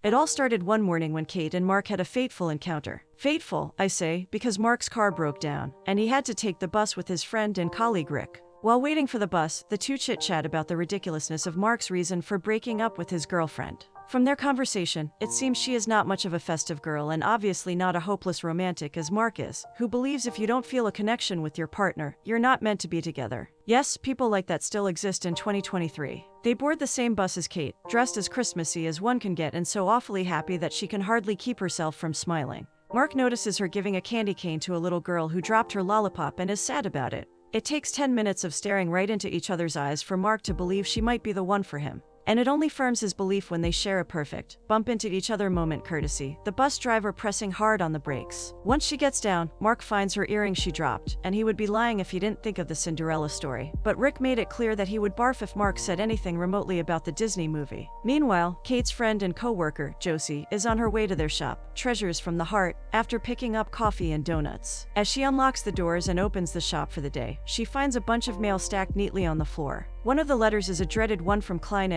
It all started one morning when Kate and Mark had a fateful encounter. Fateful, I say, because Mark's car broke down, and he had to take the bus with his friend and colleague Rick. While waiting for the bus, the two chit-chat about the ridiculousness of Mark's reason for breaking up with his girlfriend. From their conversation, it seems she is not much of a festive girl and obviously not a hopeless romantic as Mark is, who believes if you don't feel a connection with your partner, you're not meant to be together. Yes, people like that still exist in 2023. They board the same bus as Kate, dressed as Christmassy as one can get and so awfully happy that she can hardly keep herself from smiling. Mark notices her giving a candy cane to a little girl who dropped her lollipop and is sad about it. It takes 10 minutes of staring right into each other's eyes for Mark to believe she might be the one for him. And it only firms his belief when they share a perfect, bump into each other moment courtesy, the bus driver pressing hard on the brakes. Once she gets down, Mark finds her earring she dropped, and he would be lying if he didn't think of the Cinderella story. But Rick made it clear that he would barf if Mark said anything remotely about the Disney movie. Meanwhile, Kate's friend and co-worker, Josie, is on her way to their shop, Treasures from the Heart, after picking up coffee and donuts. As she unlocks the doors and opens the shop for the day, she finds a bunch of mail stacked neatly on the floor. One of the letters is a dreaded one from Klein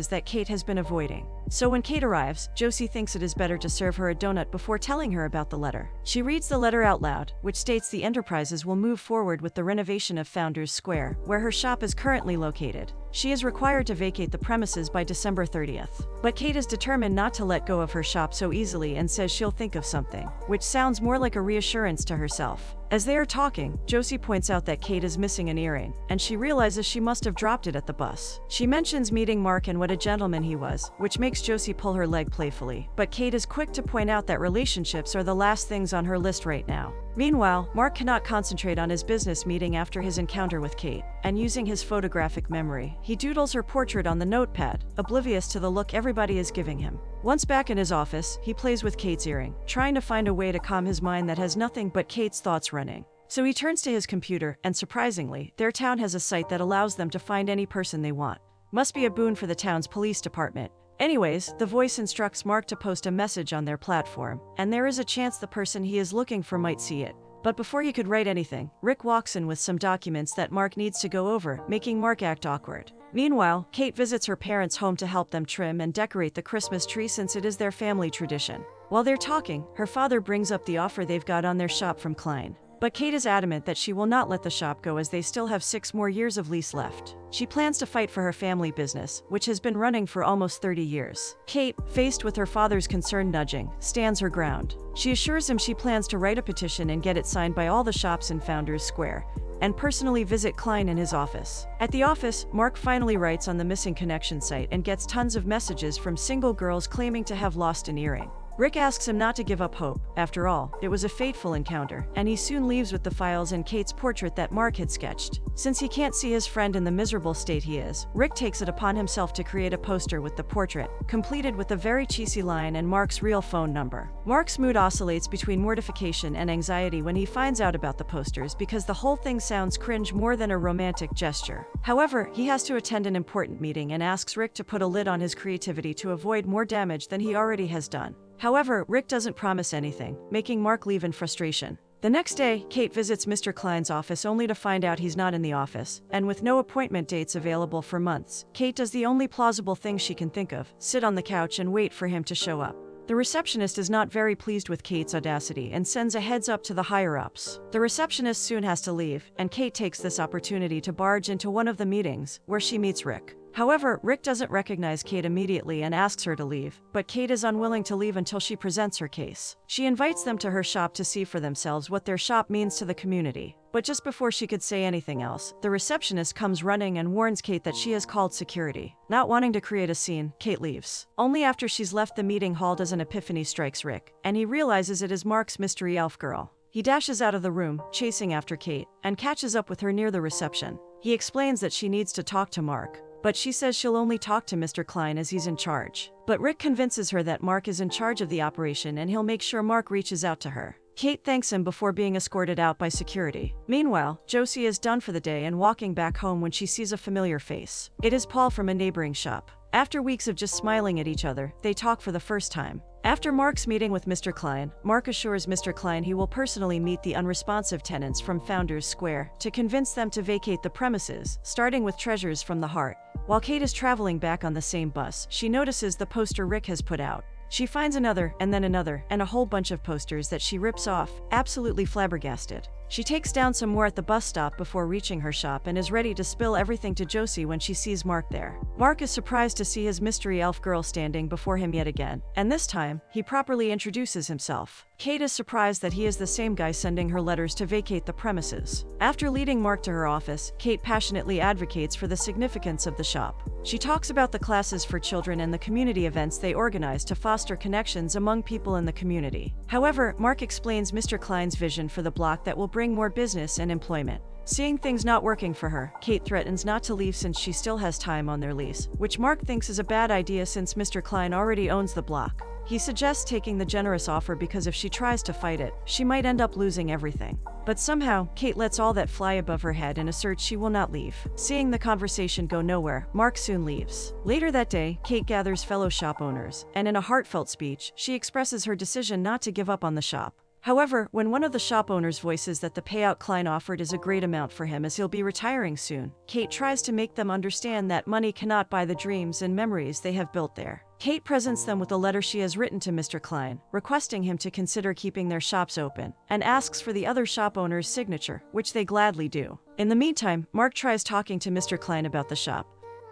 that Kate has been avoiding. So when Kate arrives, Josie thinks it is better to serve her a donut before telling her about the letter. She reads the letter out loud, which states the Enterprises will move forward with the renovation of Founders Square, where her shop is currently located. She is required to vacate the premises by December 30th. But Kate is determined not to let go of her shop so easily and says she'll think of something, which sounds more like a reassurance to herself. As they are talking, Josie points out that Kate is missing an earring, and she realizes she must have dropped it at the bus. She mentions meeting Mark and what a gentleman he was, which makes Josie pull her leg playfully. But Kate is quick to point out that relationships are the last things on her list right now. Meanwhile, Mark cannot concentrate on his business meeting after his encounter with Kate, and using his photographic memory, he doodles her portrait on the notepad, oblivious to the look everybody is giving him. Once back in his office, he plays with Kate's earring, trying to find a way to calm his mind that has nothing but Kate's thoughts running. So he turns to his computer, and surprisingly, their town has a site that allows them to find any person they want. Must be a boon for the town's police department. Anyways, the voice instructs Mark to post a message on their platform, and there is a chance the person he is looking for might see it. But before he could write anything, Rick walks in with some documents that Mark needs to go over, making Mark act awkward. Meanwhile, Kate visits her parents' home to help them trim and decorate the Christmas tree since it is their family tradition. While they're talking, her father brings up the offer they've got on their shop from Klein. But Kate is adamant that she will not let the shop go as they still have 6 more years of lease left. She plans to fight for her family business, which has been running for almost 30 years. Kate, faced with her father's concerned nudging, stands her ground. She assures him she plans to write a petition and get it signed by all the shops in Founders Square, and personally visit Klein in his office. At the office, Mark finally writes on the missing connection site and gets tons of messages from single girls claiming to have lost an earring. Rick asks him not to give up hope. After all, it was a fateful encounter, and he soon leaves with the files and Kate's portrait that Mark had sketched. Since he can't see his friend in the miserable state he is, Rick takes it upon himself to create a poster with the portrait, completed with a very cheesy line and Mark's real phone number. Mark's mood oscillates between mortification and anxiety when he finds out about the posters because the whole thing sounds cringe more than a romantic gesture. However, he has to attend an important meeting and asks Rick to put a lid on his creativity to avoid more damage than he already has done. However, Rick doesn't promise anything, making Mark leave in frustration. The next day, Kate visits Mr. Klein's office only to find out he's not in the office, and with no appointment dates available for months, Kate does the only plausible thing she can think of, sit on the couch and wait for him to show up. The receptionist is not very pleased with Kate's audacity and sends a heads up to the higher-ups. The receptionist soon has to leave, and Kate takes this opportunity to barge into one of the meetings, where she meets Rick. However, Rick doesn't recognize Kate immediately and asks her to leave, but Kate is unwilling to leave until she presents her case. She invites them to her shop to see for themselves what their shop means to the community. But just before she could say anything else, the receptionist comes running and warns Kate that she has called security. Not wanting to create a scene, Kate leaves. Only after she's left the meeting hall does an epiphany strikes Rick, and he realizes it is Mark's mystery elf girl. He dashes out of the room, chasing after Kate, and catches up with her near the reception. He explains that she needs to talk to Mark, but she says she'll only talk to Mr. Klein as he's in charge. But Rick convinces her that Mark is in charge of the operation and he'll make sure Mark reaches out to her. Kate thanks him before being escorted out by security. Meanwhile, Josie is done for the day and walking back home when she sees a familiar face. It is Paul from a neighboring shop. After weeks of just smiling at each other, they talk for the first time. After Mark's meeting with Mr. Klein, Mark assures Mr. Klein he will personally meet the unresponsive tenants from Founders Square to convince them to vacate the premises, starting with Treasures from the Heart. While Kate is traveling back on the same bus, she notices the poster Rick has put out. She finds another, and then another, and a whole bunch of posters that she rips off, absolutely flabbergasted. She takes down some more at the bus stop before reaching her shop and is ready to spill everything to Josie when she sees Mark there. Mark is surprised to see his mystery elf girl standing before him yet again, and this time, he properly introduces himself. Kate is surprised that he is the same guy sending her letters to vacate the premises. After leading Mark to her office, Kate passionately advocates for the significance of the shop. She talks about the classes for children and the community events they organize to foster connections among people in the community. However, Mark explains Mr. Klein's vision for the block that will bring more business and employment. Seeing things not working for her, Kate threatens not to leave since she still has time on their lease, which Mark thinks is a bad idea since Mr. Klein already owns the block. He suggests taking the generous offer because if she tries to fight it, she might end up losing everything. But somehow, Kate lets all that fly above her head and asserts she will not leave. Seeing the conversation go nowhere, Mark soon leaves. Later that day, Kate gathers fellow shop owners, and in a heartfelt speech, she expresses her decision not to give up on the shop. However, when one of the shop owners voices that the payout Klein offered is a great amount for him as he'll be retiring soon, Kate tries to make them understand that money cannot buy the dreams and memories they have built there. Kate presents them with a letter she has written to Mr. Klein, requesting him to consider keeping their shops open, and asks for the other shop owner's signature, which they gladly do. In the meantime, Mark tries talking to Mr. Klein about the shop.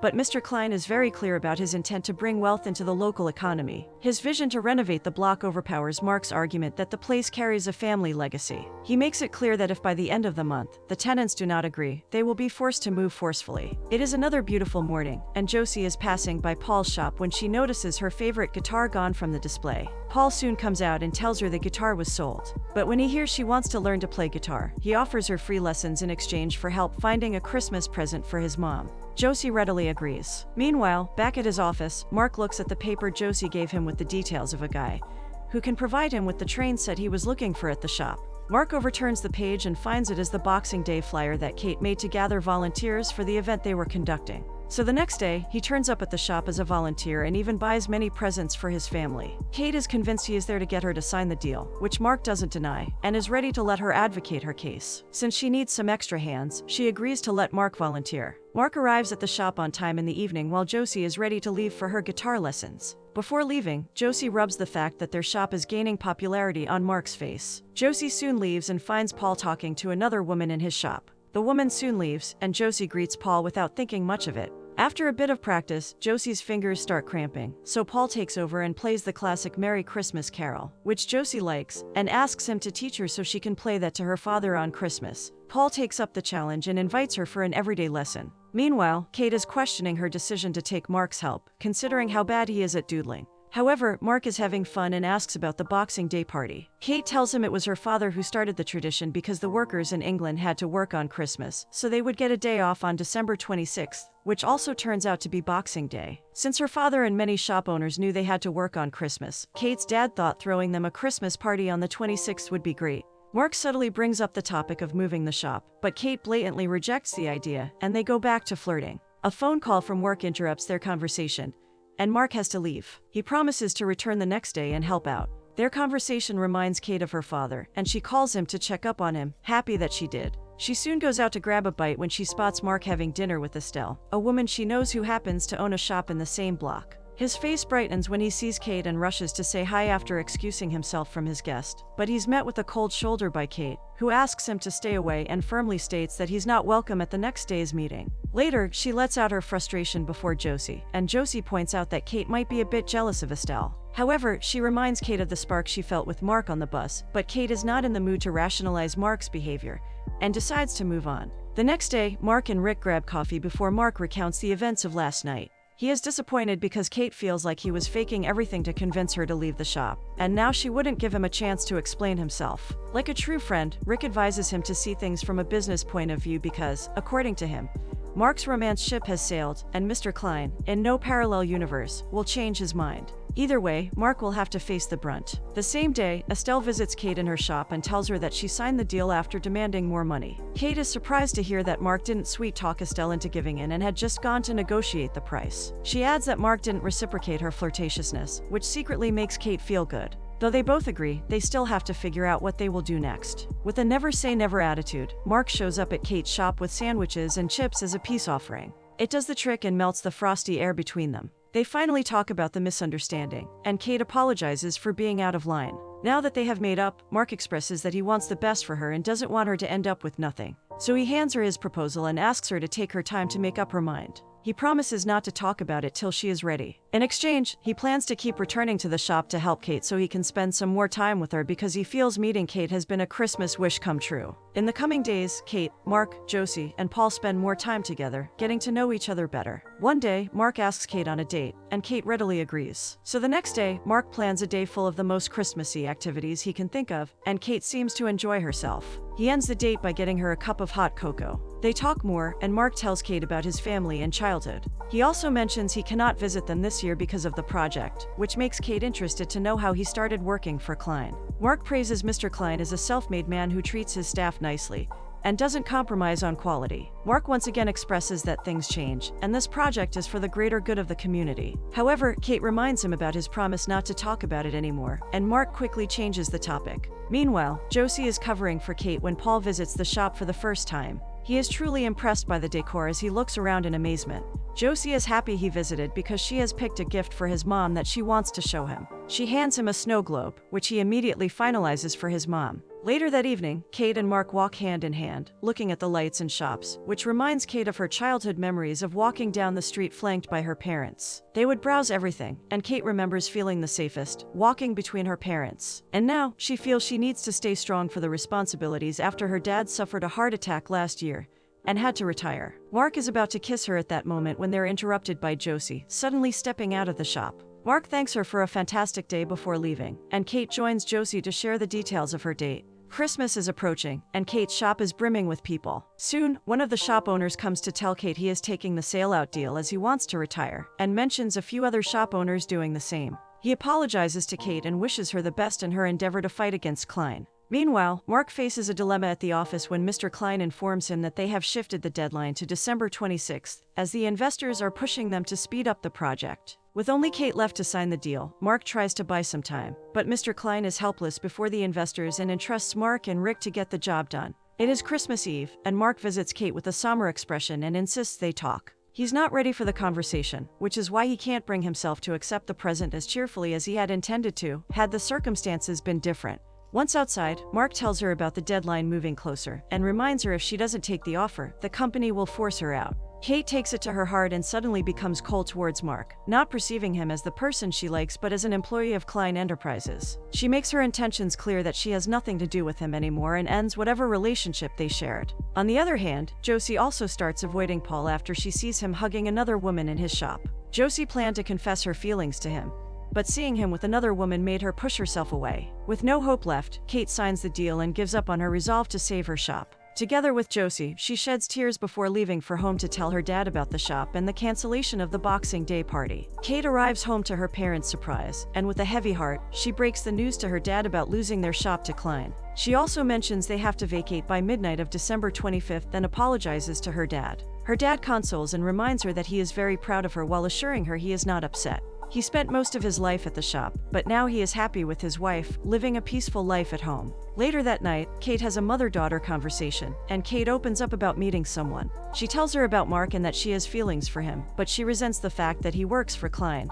But Mr. Klein is very clear about his intent to bring wealth into the local economy. His vision to renovate the block overpowers Mark's argument that the place carries a family legacy. He makes it clear that if by the end of the month, the tenants do not agree, they will be forced to move forcefully. It is another beautiful morning, and Josie is passing by Paul's shop when she notices her favorite guitar gone from the display. Paul soon comes out and tells her the guitar was sold. But when he hears she wants to learn to play guitar, he offers her free lessons in exchange for help finding a Christmas present for his mom. Josie readily agrees. Meanwhile, back at his office, Mark looks at the paper Josie gave him with the details of a guy who can provide him with the train set he was looking for at the shop. Mark overturns the page and finds it as the Boxing Day flyer that Kate made to gather volunteers for the event they were conducting. So the next day, he turns up at the shop as a volunteer and even buys many presents for his family. Kate is convinced he is there to get her to sign the deal, which Mark doesn't deny, and is ready to let her advocate her case. Since she needs some extra hands, she agrees to let Mark volunteer. Mark arrives at the shop on time in the evening while Josie is ready to leave for her guitar lessons. Before leaving, Josie rubs the fact that their shop is gaining popularity on Mark's face. Josie soon leaves and finds Paul talking to another woman in his shop. The woman soon leaves, and Josie greets Paul without thinking much of it. After a bit of practice, Josie's fingers start cramping, so Paul takes over and plays the classic Merry Christmas Carol, which Josie likes, and asks him to teach her so she can play that to her father on Christmas. Paul takes up the challenge and invites her for an everyday lesson. Meanwhile, Kate is questioning her decision to take Mark's help, considering how bad he is at doodling. However, Mark is having fun and asks about the Boxing Day party. Kate tells him it was her father who started the tradition because the workers in England had to work on Christmas, so they would get a day off on December 26th, which also turns out to be Boxing Day. Since her father and many shop owners knew they had to work on Christmas, Kate's dad thought throwing them a Christmas party on the 26th would be great. Mark subtly brings up the topic of moving the shop, but Kate blatantly rejects the idea, and they go back to flirting. A phone call from work interrupts their conversation, and Mark has to leave. He promises to return the next day and help out. Their conversation reminds Kate of her father, and she calls him to check up on him, happy that she did. She soon goes out to grab a bite when she spots Mark having dinner with Estelle, a woman she knows who happens to own a shop in the same block. His face brightens when he sees Kate and rushes to say hi after excusing himself from his guest, but he's met with a cold shoulder by Kate, who asks him to stay away and firmly states that he's not welcome at the next day's meeting. Later, she lets out her frustration before Josie, and Josie points out that Kate might be a bit jealous of Estelle. However, she reminds Kate of the spark she felt with Mark on the bus, but Kate is not in the mood to rationalize Mark's behavior, and decides to move on. The next day, Mark and Rick grab coffee before Mark recounts the events of last night. He is disappointed because Kate feels like he was faking everything to convince her to leave the shop, and now she wouldn't give him a chance to explain himself. Like a true friend, Rick advises him to see things from a business point of view because, according to him, Mark's romance ship has sailed, and Mr. Klein, in no parallel universe, will change his mind. Either way, Mark will have to face the brunt. The same day, Estelle visits Kate in her shop and tells her that she signed the deal after demanding more money. Kate is surprised to hear that Mark didn't sweet-talk Estelle into giving in and had just gone to negotiate the price. She adds that Mark didn't reciprocate her flirtatiousness, which secretly makes Kate feel good. Though they both agree, they still have to figure out what they will do next. With a never-say-never attitude, Mark shows up at Kate's shop with sandwiches and chips as a peace offering. It does the trick and melts the frosty air between them. They finally talk about the misunderstanding, and Kate apologizes for being out of line. Now that they have made up, Mark expresses that he wants the best for her and doesn't want her to end up with nothing. So he hands her his proposal and asks her to take her time to make up her mind. He promises not to talk about it till she is ready. In exchange, he plans to keep returning to the shop to help Kate so he can spend some more time with her because he feels meeting Kate has been a Christmas wish come true. In the coming days, Kate, Mark, Josie, and Paul spend more time together, getting to know each other better. One day, Mark asks Kate on a date, and Kate readily agrees. So the next day, Mark plans a day full of the most Christmassy activities he can think of, and Kate seems to enjoy herself. He ends the date by getting her a cup of hot cocoa. They talk more, and Mark tells Kate about his family and childhood. He also mentions he cannot visit them this year because of the project, which makes Kate interested to know how he started working for Klein. Mark praises Mr. Klein as a self-made man who treats his staff nicely and doesn't compromise on quality. Mark once again expresses that things change, and this project is for the greater good of the community. However, Kate reminds him about his promise not to talk about it anymore, and Mark quickly changes the topic. Meanwhile, Josie is covering for Kate when Paul visits the shop for the first time. He is truly impressed by the decor as he looks around in amazement. Josie is happy he visited because she has picked a gift for his mom that she wants to show him. She hands him a snow globe, which he immediately finalizes for his mom. Later that evening, Kate and Mark walk hand in hand, looking at the lights and shops, which reminds Kate of her childhood memories of walking down the street flanked by her parents. They would browse everything, and Kate remembers feeling the safest, walking between her parents. And now, she feels she needs to stay strong for the responsibilities after her dad suffered a heart attack last year and had to retire. Mark is about to kiss her at that moment when they're interrupted by Josie, suddenly stepping out of the shop. Mark thanks her for a fantastic day before leaving, and Kate joins Josie to share the details of her date. Christmas is approaching, and Kate's shop is brimming with people. Soon, one of the shop owners comes to tell Kate he is taking the sale-out deal as he wants to retire, and mentions a few other shop owners doing the same. He apologizes to Kate and wishes her the best in her endeavor to fight against Klein. Meanwhile, Mark faces a dilemma at the office when Mr. Klein informs him that they have shifted the deadline to December 26th, as the investors are pushing them to speed up the project. With only Kate left to sign the deal, Mark tries to buy some time, but Mr. Klein is helpless before the investors and entrusts Mark and Rick to get the job done. It is Christmas Eve, and Mark visits Kate with a somber expression and insists they talk. He's not ready for the conversation, which is why he can't bring himself to accept the present as cheerfully as he had intended to, had the circumstances been different. Once outside, Mark tells her about the deadline moving closer, and reminds her if she doesn't take the offer, the company will force her out. Kate takes it to her heart and suddenly becomes cold towards Mark, not perceiving him as the person she likes but as an employee of Klein Enterprises. She makes her intentions clear that she has nothing to do with him anymore and ends whatever relationship they shared. On the other hand, Josie also starts avoiding Paul after she sees him hugging another woman in his shop. Josie planned to confess her feelings to him, but seeing him with another woman made her push herself away. With no hope left, Kate signs the deal and gives up on her resolve to save her shop. Together with Josie, she sheds tears before leaving for home to tell her dad about the shop and the cancellation of the Boxing Day party. Kate arrives home to her parents' surprise, and with a heavy heart, she breaks the news to her dad about losing their shop to Klein. She also mentions they have to vacate by midnight of December 25th and apologizes to her dad. Her dad consoles and reminds her that he is very proud of her while assuring her he is not upset. He spent most of his life at the shop, but now he is happy with his wife, living a peaceful life at home. Later that night, Kate has a mother-daughter conversation, and Kate opens up about meeting someone. She tells her about Mark and that she has feelings for him, but she resents the fact that he works for Klein,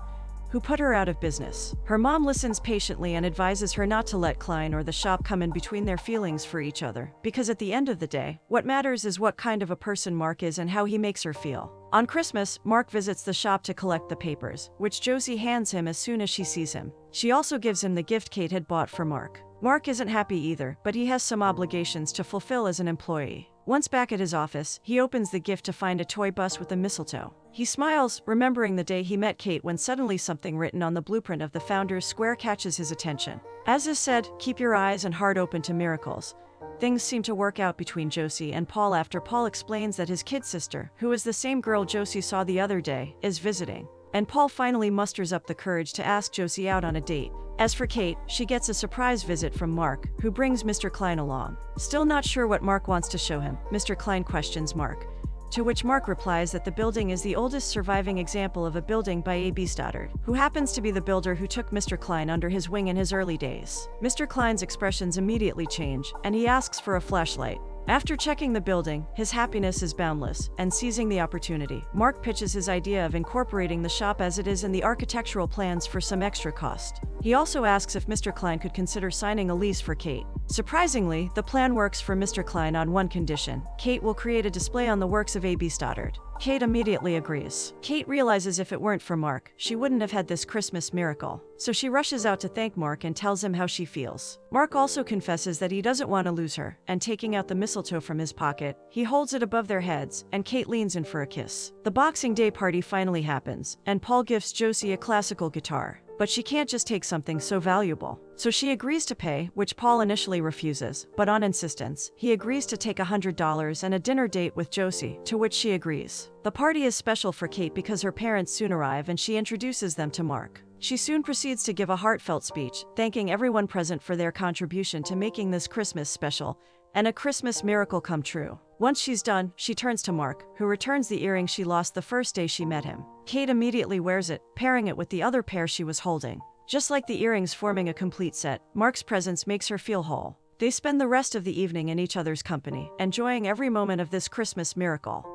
who put her out of business. Her mom listens patiently and advises her not to let Klein or the shop come in between their feelings for each other, because at the end of the day, what matters is what kind of a person Mark is and how he makes her feel. On Christmas, Mark visits the shop to collect the papers, which Josie hands him as soon as she sees him. She also gives him the gift Kate had bought for Mark. Mark isn't happy either, but he has some obligations to fulfill as an employee. Once back at his office, he opens the gift to find a toy bus with a mistletoe. He smiles, remembering the day he met Kate when suddenly something written on the blueprint of the founder's square catches his attention. As is said, keep your eyes and heart open to miracles. Things seem to work out between Josie and Paul after Paul explains that his kid sister, who is the same girl Josie saw the other day, is visiting. And Paul finally musters up the courage to ask Josie out on a date. As for Kate, she gets a surprise visit from Mark, who brings Mr. Klein along. Still not sure what Mark wants to show him, Mr. Klein questions Mark, to which Mark replies that the building is the oldest surviving example of a building by A.B. Stoddard, who happens to be the builder who took Mr. Klein under his wing in his early days. Mr. Klein's expressions immediately change, and he asks for a flashlight. After checking the building, his happiness is boundless, and seizing the opportunity, Mark pitches his idea of incorporating the shop as it is in the architectural plans for some extra cost. He also asks if Mr. Klein could consider signing a lease for Kate. Surprisingly, the plan works for Mr. Klein on one condition: Kate will create a display on the works of A.B. Stoddard. Kate immediately agrees. Kate realizes if it weren't for Mark, she wouldn't have had this Christmas miracle. So she rushes out to thank Mark and tells him how she feels. Mark also confesses that he doesn't want to lose her, and taking out the mistletoe from his pocket, he holds it above their heads, and Kate leans in for a kiss. The Boxing Day party finally happens, and Paul gifts Josie a classical guitar. But she can't just take something so valuable. So she agrees to pay, which Paul initially refuses, but on insistence, he agrees to take $100 and a dinner date with Josie, to which she agrees. The party is special for Kate because her parents soon arrive and she introduces them to Mark. She soon proceeds to give a heartfelt speech, thanking everyone present for their contribution to making this Christmas special, and a Christmas miracle come true. Once she's done, she turns to Mark, who returns the earring she lost the first day she met him. Kate immediately wears it, pairing it with the other pair she was holding. Just like the earrings forming a complete set, Mark's presence makes her feel whole. They spend the rest of the evening in each other's company, enjoying every moment of this Christmas miracle.